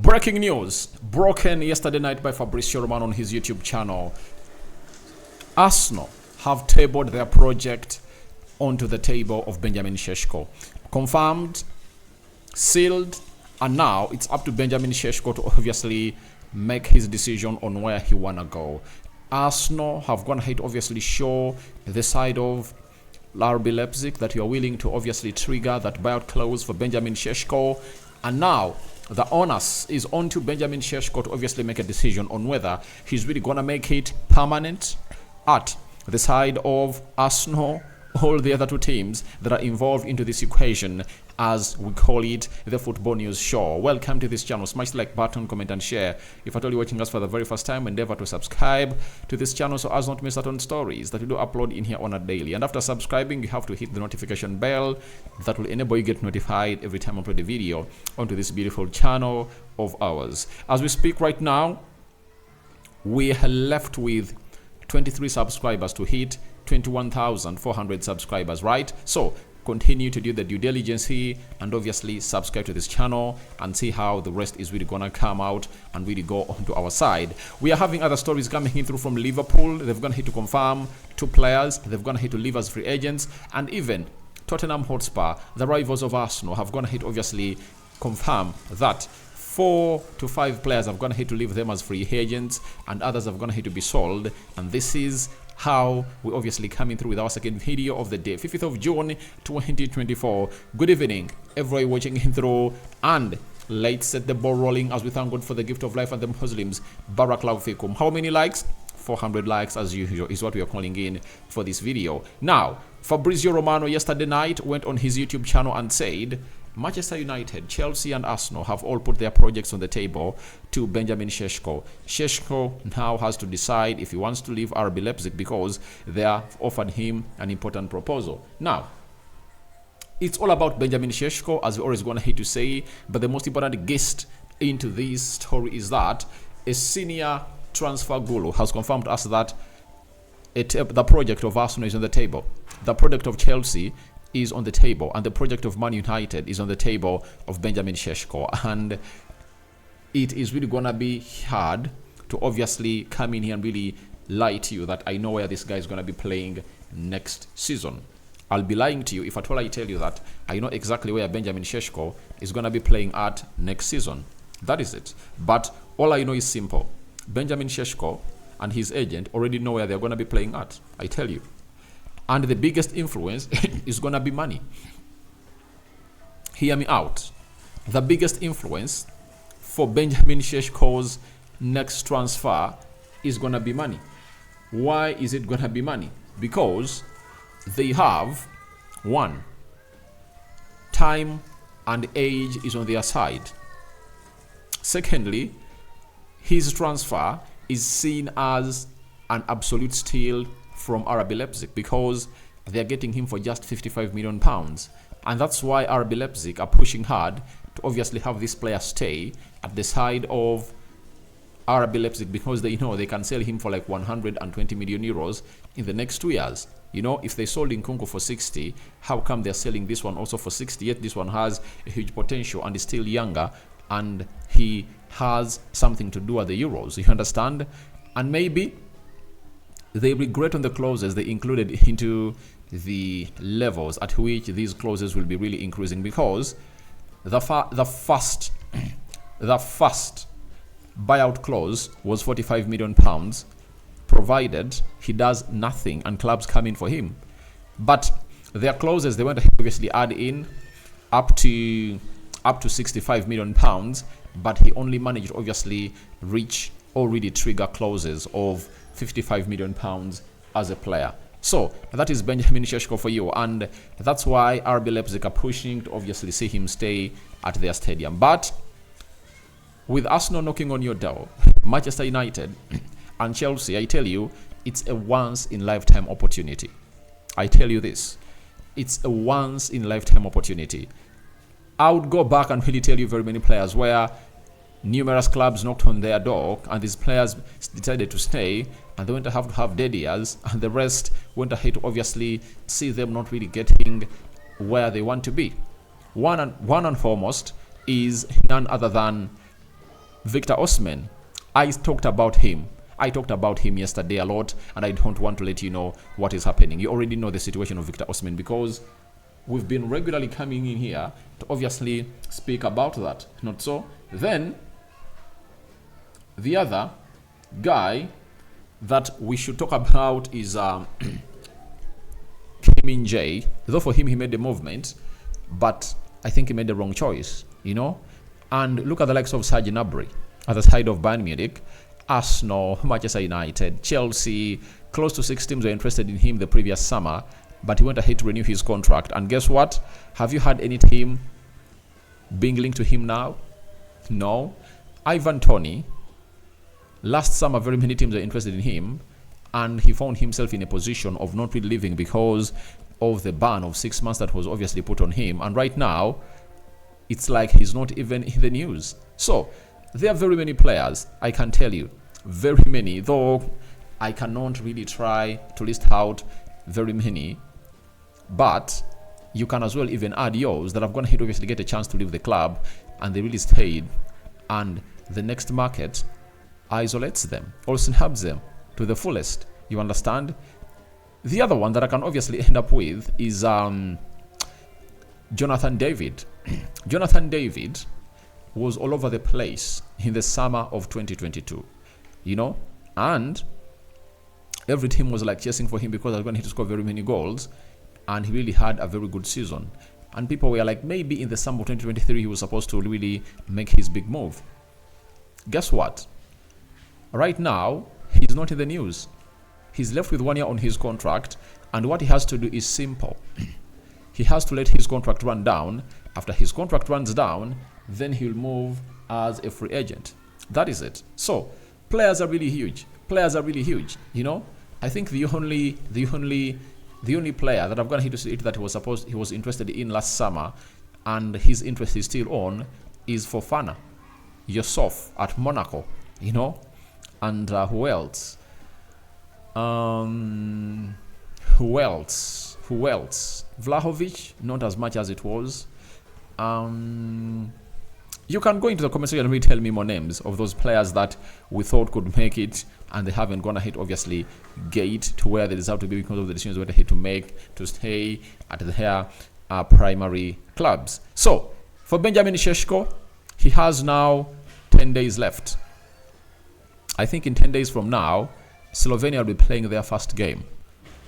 Breaking news, broken yesterday night by Fabrizio Romano on his YouTube channel. Arsenal have tabled their project onto the table of Benjamin Sesko. Confirmed, sealed, and now it's up to Benjamin Sesko to obviously make his decision on where he wanna go. Arsenal have gone ahead to obviously show the side of RB Leipzig that you are willing to obviously trigger that buyout clause for Benjamin Sesko, and now the onus is on to Benjamin Sesko to obviously make a decision on whether he's really gonna make it permanent at the side of Arsenal, all the other two teams that are involved into this equation, as we call it, the Football News Show. Welcome to this channel. Smash the like button, comment and share. If at all you're watching us for the very first time, endeavor to subscribe to this channel so as not to miss out on stories that we do upload in here on a daily. And after subscribing, you have to hit the notification bell that will enable you get notified every time I upload a video onto this beautiful channel of ours. As we speak right now, we are left with 23 subscribers to hit 21,400 subscribers, right? So continue to do the due diligence here and obviously subscribe to this channel and see how the rest is really gonna come out and really go onto our side. We are having other stories coming in through from Liverpool. They've gone here to confirm 2 players. They've gone here to leave as free agents, and even Tottenham Hotspur, the rivals of Arsenal, have gone ahead to obviously confirm that 4 to 5 players have gone ahead to leave them as free agents, and others have gone ahead to be sold. And this is how we obviously coming through with our second video of the day, 5th of June 2024. Good evening, everybody watching in through, and let's set the ball rolling as we thank God for the gift of life and the Muslims. Barakallahu fikum. How many likes? 400 likes as usual is what we are calling in for this video. Now, Fabrizio Romano yesterday night went on his YouTube channel and said Manchester United, Chelsea and Arsenal have all put their projects on the table to Benjamin Sesko. Sesko now has to decide if he wants to leave RB Leipzig because they have offered him an important proposal. Now, it's all about Benjamin Sesko, as we always going to hate to say, but the most important guest into this story is that a senior transfer guru has confirmed to us that the project of Arsenal is on the table. The project of Chelsea is on the table, and the project of Man United is on the table of Benjamin Sesko. And it is really gonna be hard to obviously come in here and really lie to you that I know where this guy is gonna be playing next season. I'll be lying to you if at all I tell you that I know exactly where Benjamin Sesko is gonna be playing at next season. That is it. But all I know is simple. Benjamin Sesko and his agent already know where they're gonna be playing at. I tell you. And the biggest influence is going to be money. Hear me out. The biggest influence for Benjamin Sesko's next transfer is going to be money. Why is it going to be money? Because they have, 1, time and age is on their side. Secondly, his transfer is seen as an absolute steal from RB Leipzig because they're getting him for just £55 million. And that's why RB Leipzig are pushing hard to obviously have this player stay at the side of RB Leipzig, because they know they can sell him for like 120 million euros in the next 2 years. You know, if they sold Nkunku for 60, how come they're selling this one also for 60? Yet this one has a huge potential and is still younger, and he has something to do at the Euros. You understand? And maybe they regret on the clauses they included into the levels at which these clauses will be really increasing, because the first buyout clause was £45 million, provided he does nothing and clubs come in for him. But their clauses, they want to obviously add in up to £65 million, but he only managed to obviously reach already trigger clauses of £55 million as a player. So that is Benjamin Sesko for you, and that's why RB Leipzig are pushing to obviously see him stay at their stadium. But with Arsenal knocking on your door, Manchester United and Chelsea, I tell you, it's a once-in-lifetime opportunity. I tell you this, it's a once-in-lifetime opportunity. I would go back and really tell you very many players where numerous clubs knocked on their door and these players decided to stay, and they went to have dead years, and the rest went ahead to obviously see them not really getting where they want to be. One and foremost is none other than Victor Osimhen, I talked about him. I talked about him yesterday a lot, and I don't want to let you know what is happening. You already know the situation of Victor Osimhen because we've been regularly coming in here to obviously speak about that. Not so? Then, the other guy that we should talk about is Kim Min-jae. Though for him, he made the movement, but I think he made the wrong choice, you know? And look at the likes of Serge Gnabry at the side of Bayern Munich, Arsenal, Manchester United, Chelsea. Close to 6 teams were interested in him the previous summer, but he went ahead to renew his contract. And guess what? Have you had any team being linked to him now? No. Ivan Toney, last summer, very many teams were interested in him, and he found himself in a position of not really leaving because of the ban of 6 months that was obviously put on him. And right now, it's like he's not even in the news. So, there are very many players, I can tell you. Very many, though I cannot really try to list out very many. But you can as well even add yours that have gone ahead to obviously get a chance to leave the club and they really stayed. And the next market isolates them or snubs them to the fullest. You understand? The other one that I can obviously end up with is Jonathan David. Jonathan David was all over the place in the summer of 2022, you know, and every team was like chasing for him because they're going to score very many goals, and he really had a very good season. And people were like, maybe in the summer of 2023 he was supposed to really make his big move. Guess what? Right now, he's not in the news. He's left with 1 year on his contract, and what he has to do is simple. He has to let his contract run down. After his contract runs down, then he'll move as a free agent. That is it. So, players are really huge. Players are really huge, you know? I think the only player that I've got to see it that he was interested in last summer and his interest is still on is Fofana, Yusuf at Monaco, you know? And who else? Who else? Vlahovic, not as much as it was. You can go into the comment section and really tell me more names of those players that we thought could make it and they haven't gone ahead, obviously, get to where they deserve to be because of the decisions they had to make to stay at their primary clubs. So, for Benjamin Sesko, he has now 10 days left. I think in 10 days from now, Slovenia will be playing their first game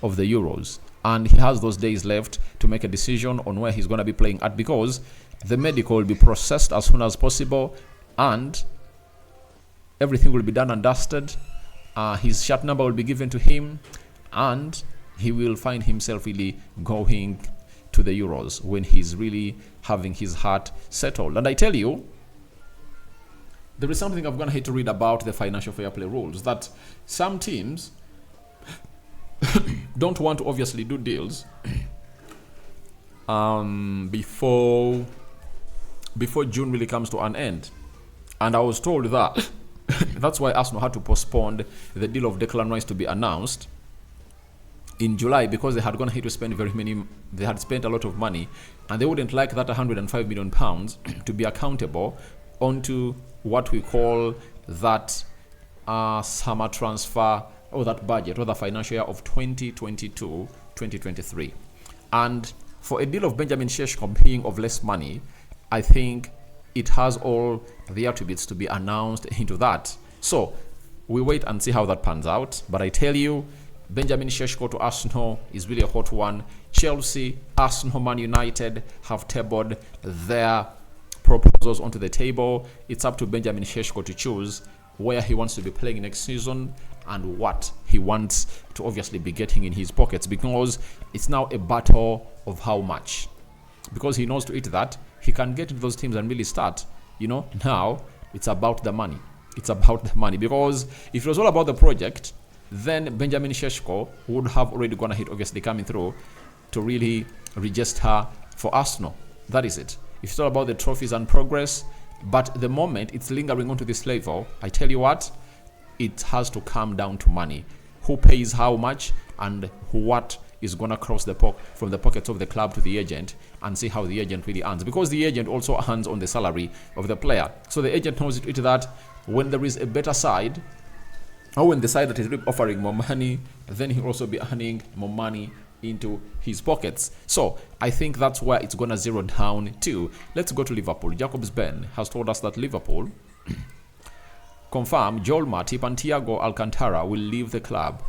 of the Euros. And he has those days left to make a decision on where he's going to be playing at because the medical will be processed as soon as possible and everything will be done and dusted. His shirt number will be given to him and he will find himself really going to the Euros when he's really having his heart settled. And I tell you, there is something I'm going to hate to read about the financial fair play rules that some teams don't want to obviously do deals before June really comes to an end. And I was told that that's why Arsenal had to postpone the deal of Declan Rice to be announced in July because they had gone ahead to spend they had spent a lot of money and they wouldn't like that £105 million to be accountable onto what we call that summer transfer or that budget or the financial year of 2022-2023. And for a deal of Benjamin Sesko being of less money, I think it has all the attributes to be announced into that. So we wait and see how that pans out. But I tell you, Benjamin Sesko to Arsenal is really a hot one. Chelsea, Arsenal, Man United have tabled their proposals onto the table. It's up to Benjamin Sesko to choose where he wants to be playing next season and what he wants to obviously be getting in his pockets because it's now a battle of how much. Because he knows to it that he can get into those teams and really start. You know, now it's about the money. It's about the money because if it was all about the project, then Benjamin Sesko would have already gone ahead, obviously coming through to really register for Arsenal. That is it. If it's all about the trophies and progress, but the moment it's lingering onto this level, I tell you what, it has to come down to money. Who pays how much and what is gonna cross from the pockets of the club to the agent and see how the agent really earns, because the agent also earns on the salary of the player. So the agent knows it that when there is a better side, or when the side that is offering more money, then he'll also be earning more money into his pockets. So I think that's where it's gonna zero down to. Let's go to Liverpool. Jacobs Ben has told us that Liverpool confirm Joel Matip and Thiago Alcantara will leave the club,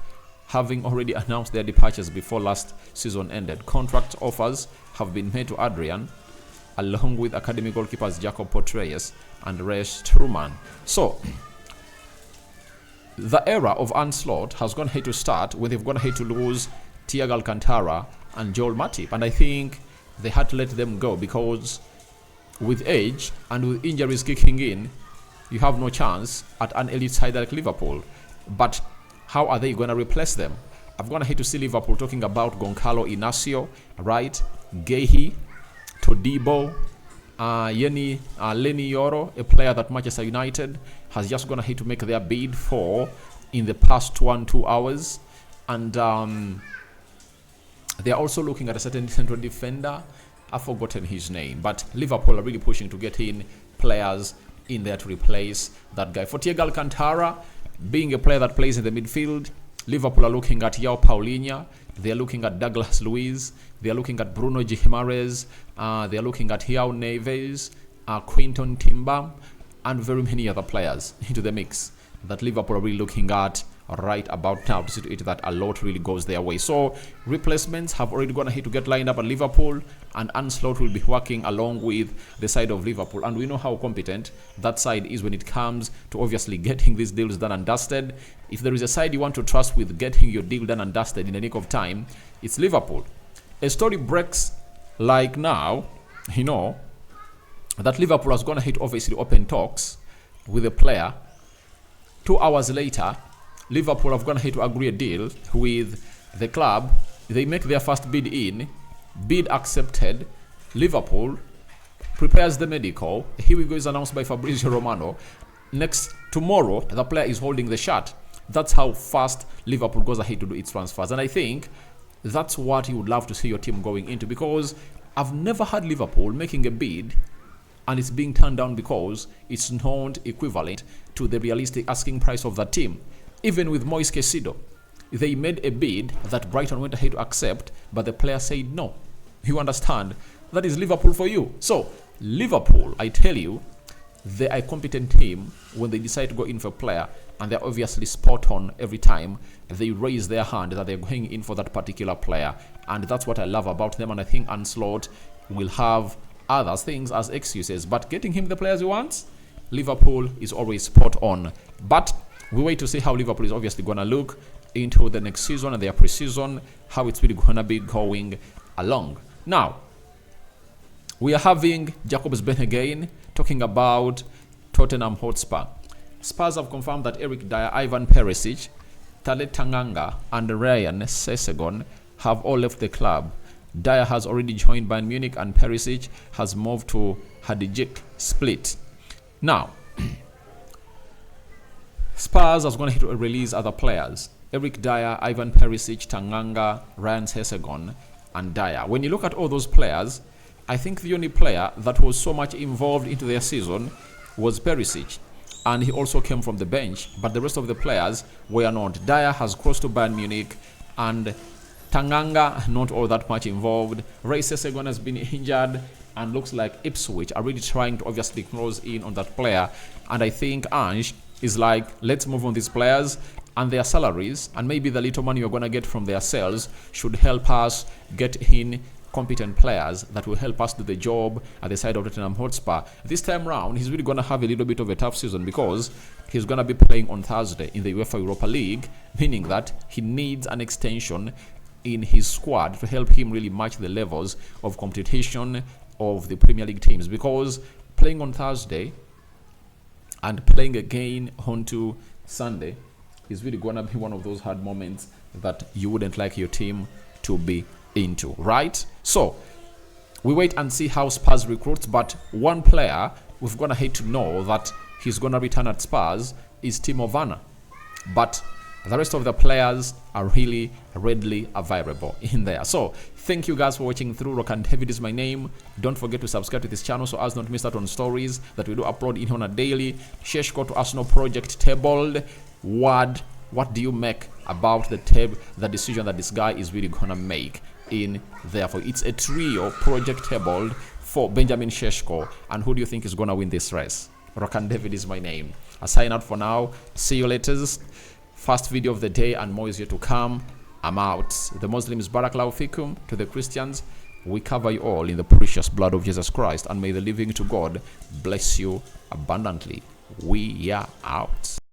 having already announced their departures before last season ended. Contract offers have been made to Adrian, along with academy goalkeepers Jacob Portreyes and Reece Truman. So the era of onslaught has gone ahead to start when they've gone ahead to lose Thiago Alcantara and Joel Matip, and I think they had to let them go because with age and with injuries kicking in, you have no chance at an elite side like Liverpool. But how are they going to replace them? I've gone ahead to see Liverpool talking about Goncalo Inacio, right? Gehi, Todibo, Lenny Yoro, a player that Manchester United has just gone ahead to make their bid for in the past 2 hours. And they are also looking at a certain central defender. I've forgotten his name, but Liverpool are really pushing to get in players in there to replace that guy. For Thiago Alcantara, being a player that plays in the midfield, Liverpool are looking at João Paulinho, they are looking at Douglas Luiz, they are looking at Bruno Guimaraes, they are looking at João Neves, Quinton Timber, and very many other players into the mix that Liverpool are really looking at right about now to see to it that a lot really goes their way. So replacements have already gone ahead to get lined up at Liverpool, and onslaught will be working along with the side of Liverpool, and we know how competent that side is when it comes to obviously getting these deals done and dusted. If there is a side you want to trust with getting your deal done and dusted in the nick of time, it's Liverpool. A story breaks like now, that Liverpool has gone ahead to obviously open talks with a player. 2 hours later, Liverpool have gone ahead to agree a deal with the club. They make their first bid in. Bid accepted. Liverpool prepares the medical. Here we go is announced by Fabrizio Romano. Tomorrow, the player is holding the shirt. That's how fast Liverpool goes ahead to do its transfers. And I think that's what you would love to see your team going into, because I've never had Liverpool making a bid and it's being turned down because it's not equivalent to the realistic asking price of that team. Even with Moise Caicedo, they made a bid that Brighton went ahead to accept, but the player said no. You understand? That is Liverpool for you. So, Liverpool, I tell you, they are a competent team when they decide to go in for a player, and they're obviously spot on every time they raise their hand that they're going in for that particular player. And that's what I love about them, and I think Onslaught will have other things as excuses. But getting him the players he wants, Liverpool is always spot on. But we wait to see how Liverpool is obviously going to look into the next season and their pre-season, how it's really going to be going along. Now, we are having Jacobs Ben again talking about Tottenham Hotspur. Spurs have confirmed that Eric Dyer, Ivan Perisic, Tale Tanganga, and Ryan Sesegon have all left the club. Dyer has already joined Bayern Munich, and Perisic has moved to Hadijik Split. Now, Spurs has going to release other players. Eric Dyer, Ivan Perisic, Tanganga, Ryan Sesegon, and Dyer. When you look at all those players, I think the only player that was so much involved into their season was Perisic. And he also came from the bench. But the rest of the players were not. Dyer has crossed to Bayern Munich, and Tanganga not all that much involved. Ray Sesegon has been injured, and looks like Ipswich are really trying to obviously close in on that player. And I think Ange is like, let's move on these players and their salaries, and maybe the little money you're going to get from their sales should help us get in competent players that will help us do the job at the side of Tottenham Hotspur. This time round, he's really going to have a little bit of a tough season because he's going to be playing on Thursday in the UEFA Europa League, meaning that he needs an extension in his squad to help him really match the levels of competition of the Premier League teams, because playing on Thursday and playing again onto Sunday is really going to be one of those hard moments that you wouldn't like your team to be into, right? So we wait and see how Spurs recruits, but one player we've gonna hate to know that he's gonna return at Spurs is Timo Werner. But The rest of the players are really readily available in there. So thank you guys for watching through. Rokani David is my name. Don't forget to subscribe to this channel so as not to miss out on stories that we do upload in on a daily. Sesko to Arsenal project tabled. What do you make about the decision that this guy is really gonna make in there? For it's a trio project tabled for Benjamin Sesko. And who do you think is gonna win this race? Rokani David is my name. I sign out for now. See you later. First video of the day and more is yet to come. I'm out. The Muslims, Barakallahu Fikum. To the Christians, we cover you all in the precious blood of Jesus Christ, and may the living to God bless you abundantly. We are out.